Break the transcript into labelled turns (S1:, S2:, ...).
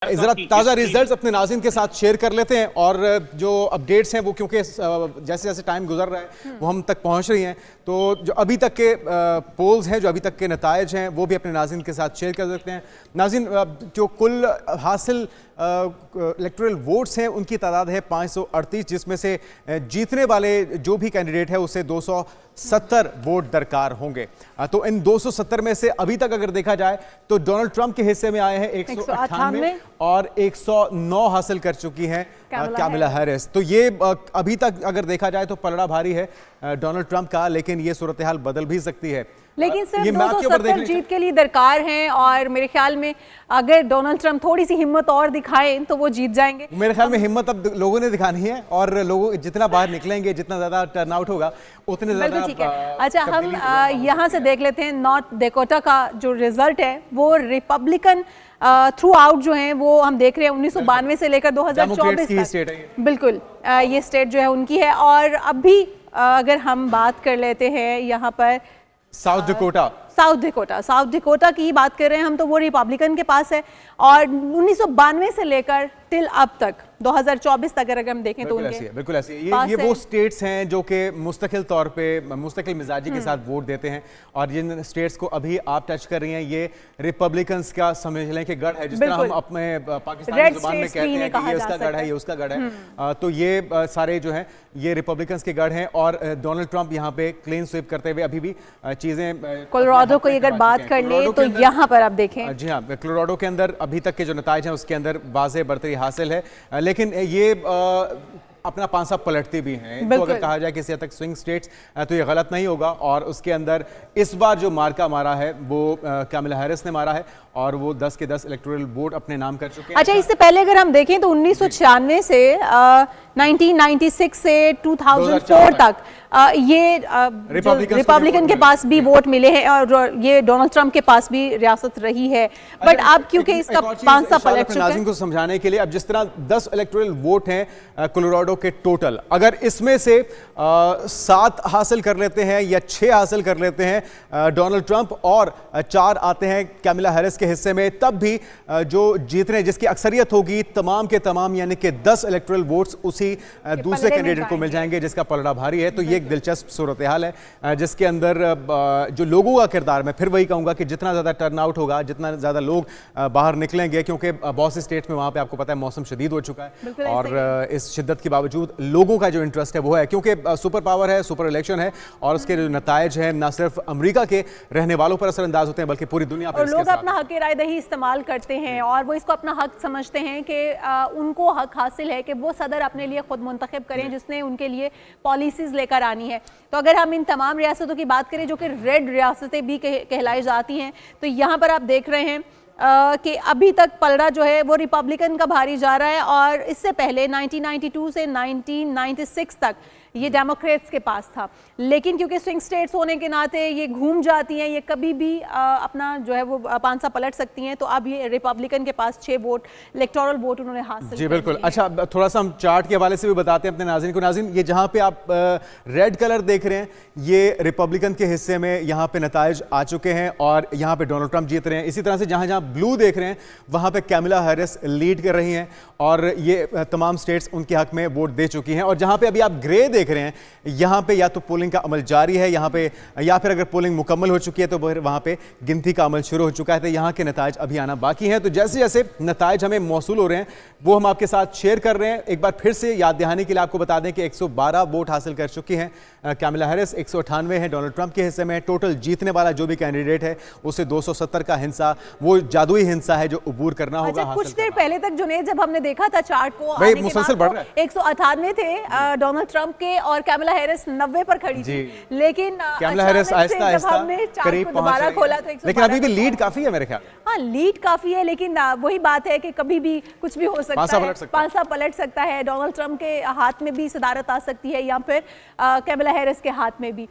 S1: जरा ताज़ा रिजल्ट्स अपने नाज़रीन के साथ शेयर कर लेते हैं और जो अपडेट्स हैं वो क्योंकि जैसे जैसे टाइम गुजर रहा है वो हम तक पहुंच रही हैं, तो जो अभी तक के पोल्स हैं, जो अभी तक के नतायज हैं, वो भी अपने नाज़रीन के साथ शेयर कर सकते हैं। नाज़रीन, जो कुल हासिल इलेक्टोरल वोट्स हैं उनकी तादाद है 538, जिसमें से जीतने वाले जो भी कैंडिडेट है उसे 270 वोट दरकार होंगे। तो इन 270 में से अभी तक अगर देखा जाए तो डोनाल्ड ट्रंप के हिस्से में आए हैं 198 और 109 हासिल कर चुकी हैं कैमला हैरिस। तो ये अभी तक अगर देखा जाए तो पलड़ा भारी है डोनाल्ड ट्रंप का, लेकिन ये सूरत हाल बदल भी सकती है।
S2: लेकिन सिर्फ 270 जीत के लिए दरकार हैं और मेरे ख्याल में अगर डोनाल्ड ट्रंप थोड़ी सी हिम्मत और दिखाएं तो वो जीत जाएंगे।
S1: मेरे ख्याल में हिम्मत अब लोगों ने दिखानी है और लोग जितना बाहर निकलेंगे, जितना ज्यादा टर्नआउट होगा उतने ज्यादा।
S2: ठीक है, अच्छा हम यहाँ से देख लेते हैं नॉर्थ डेकोटा का जो रिजल्ट है वो रिपब्लिकन थ्रू आउट जो है वो हम देख रहे हैं 1992 से लेकर 2024 तक। बिल्कुल ये स्टेट जो है उनकी है। और अभी अगर हम बात कर लेते हैं यहाँ पर
S1: साउथ
S2: डिकोटा की बात कर रहे हैं हम, तो वो रिपब्लिकन के पास है और 1992 से लेकर टिल अब तक 2024 तक अगर हम देखें तो उनके
S1: बिल्कुल ऐसी ये वो स्टेट्स हैं जो कि मुस्तकिल तौर पे मुस्तकिल मिजाजी के साथ वोट देते हैं और जिन स्टेट्स को अभी आप टच कर रही हैं ये रिपब्लिकन्स का समझ लें कि गढ़ है, जिस तरह हम अपने पाकिस्तानी जुबान में कहते हैं कि ये उसका गढ़ है, ये उसका गढ़ है। तो ये सारे जो हैं ये रिपब्लिकन्स के गढ़ हैं और डोनाल्ड ट्रंप यहाँ पे क्लीन स्वीप करते हुए अभी भी चीजें
S2: कोलोराडो को अगर बात कर ले तो यहाँ पर आप देखें,
S1: जी हाँ, कोलोराडो के अंदर अभी तक के जो नताइज हैं उसके अंदर वाज़ेह बढ़तरी हासिल है, लेकिन ये अपना पांसा पलटती भी हैं। तो अगर कहा जाए किसी हद तक स्विंग स्टेट्स तो ये गलत नहीं होगा। और उसके अंदर इस बार जो मार्का मारा है वो कैमला हैरिस ने मारा है और वो 10 के 10 इलेक्टोरल वोट अपने नाम कर चुके हैं।
S2: अच्छा, इससे पहले अगर हम देखें तो 1996 से 1996 से 2004 तक ये रिपब्लिकन के पास भी वोट मिले हैं और ये डोनाल्ड ट्रंप के पास भी रियासत रही है। बट अब क्योंकि इसका पांसा पलट चुका है,
S1: को समझाने के लिए, अब जिस तरह 10 इलेक्टोरल वोट हैं कोलोराडो के टोटल, अगर इसमें से 7 हासिल कर लेते हैं या 6 हासिल कर लेते हैं डोनाल्ड ट्रंप और 4 आते हैं कैमला हैरिस के हिस्से में, तब भी जो जीत रहे जिसकी अक्सरियत होगी तमाम के तमाम यानी कि 10 इलेक्टोरल वोट्स उसी दूसरे कैंडिडेट को मिल जाएंगे जिसका पलड़ा भारी है। तो ये एक दिलचस्प सूरत हाल है जिसके अंदर जो लोगों का किरदार, मैं फिर वही कहूंगा कि जितना ज्यादा टर्नआउट होगा, जितना ज्यादा लोग बाहर निकलेंगे, क्योंकि बहुत सी स्टेट्स में वहां पे आपको पता है मौसम शदीद हो चुका है और इस शिद्दत के बावजूद लोगों का जो इंटरेस्ट है वो है, क्योंकि सुपर पावर है, सुपर इलेक्शन है और उसके जो नतायज हैं न सिर्फ अमेरिका के रहने वालों पर असरअंदाज होते हैं बल्कि पूरी दुनिया पर।
S2: लोग अपना हक राय दही इस्तेमाल करते हैं और वो इसको अपना हक समझते हैं कि उनको हक हासिल है कि वो सदर अपने लिए खुद मुंतखब करें जिसने उनके लिए पॉलिसीज लेकर आनी है। तो अगर हम इन तमाम रियासतों की बात करें जो कि रेड रियासतें भी कहलाई जाती हैं, तो यहाँ पर आप देख रहे हैं कि अभी तक पलड़ा जो है वो रिपब्लिकन का भारी जा रहा है और इससे पहले 1992 से 1996 तक ये डेमोक्रेट्स के पास था। लेकिन क्योंकि स्विंग स्टेट्स होने के नाते ये घूम जाती हैं, ये कभी भी अपना जो है वो पांसा पलट सकती हैं। तो अब ये रिपब्लिकन के पास 6 वोट इलेक्टोरल वोट उन्होंने हासिल
S1: जी बिल्कुल। अच्छा, थोड़ा सा हम चार्ट के हवाले से भी बताते हैं अपने नाज़रीन को। नाज़रीन, ये जहाँ पे आप रेड कलर देख रहे हैं ये रिपब्लिकन के हिस्से में यहाँ पे नताइज आ चुके हैं और यहाँ पे डोनाल्ड ट्रंप जीत रहे हैं। इसी तरह से जहाँ जहाँ ब्लू देख रहे हैं वहाँ पे कैमला हैरिस लीड कर रही हैं और ये तमाम स्टेट्स उनके हक में वोट दे चुकी हैं। और जहाँ पे अभी आप ग्रे देख रहे हैं यहाँ पे या तो पोलिंग का अमल जारी है यहाँ पे, या फिर अगर पोलिंग मुकम्मल हो चुकी है तो वहाँ पे गिनती का अमल शुरू हो चुका है। तो यहाँ के नताइज अभी आना बाकी हैं। तो जैसे जैसे नताइज हमें मौसूल हो रहे हैं वो हम आपके साथ शेयर कर रहे हैं। एक बार फिर से याद दहानी के लिए आपको बता दें कि 112 वोट हासिल कर चुकी हैं कैमला हैरिस, 198 है डोनाल्ड ट्रंप के हिस्से में। टोटल जीतने वाला जो भी कैंडिडेट है उसे 270 का हिस्सा, वो जादुई हिस्सा है जो अबूर करना होगा।
S2: कुछ देर पहले तक जुनेद जब हमने देखा था चार्ट को,
S1: मुसलसल बढ़ रहा है,
S2: 198 थे डोनाल्ड ट्रंप के और कैमला हैरिस 90 पर खड़ी थी। लेकिन
S1: कैमला हैरिस आहिस्ता आहिस्ता
S2: करीब दोबारा खोला तो
S1: लेकिन अभी भी लीड काफी है मेरे ख्याल।
S2: हाँ, लीड काफी है, लेकिन वही बात है कि कभी भी कुछ भी हो सकता है, पांसा पलट सकता है। डोनाल्ड ट्रंप के हाथ में भी सदारत आ सकती है या फिर कैमला हैरिस के हाथ में भी।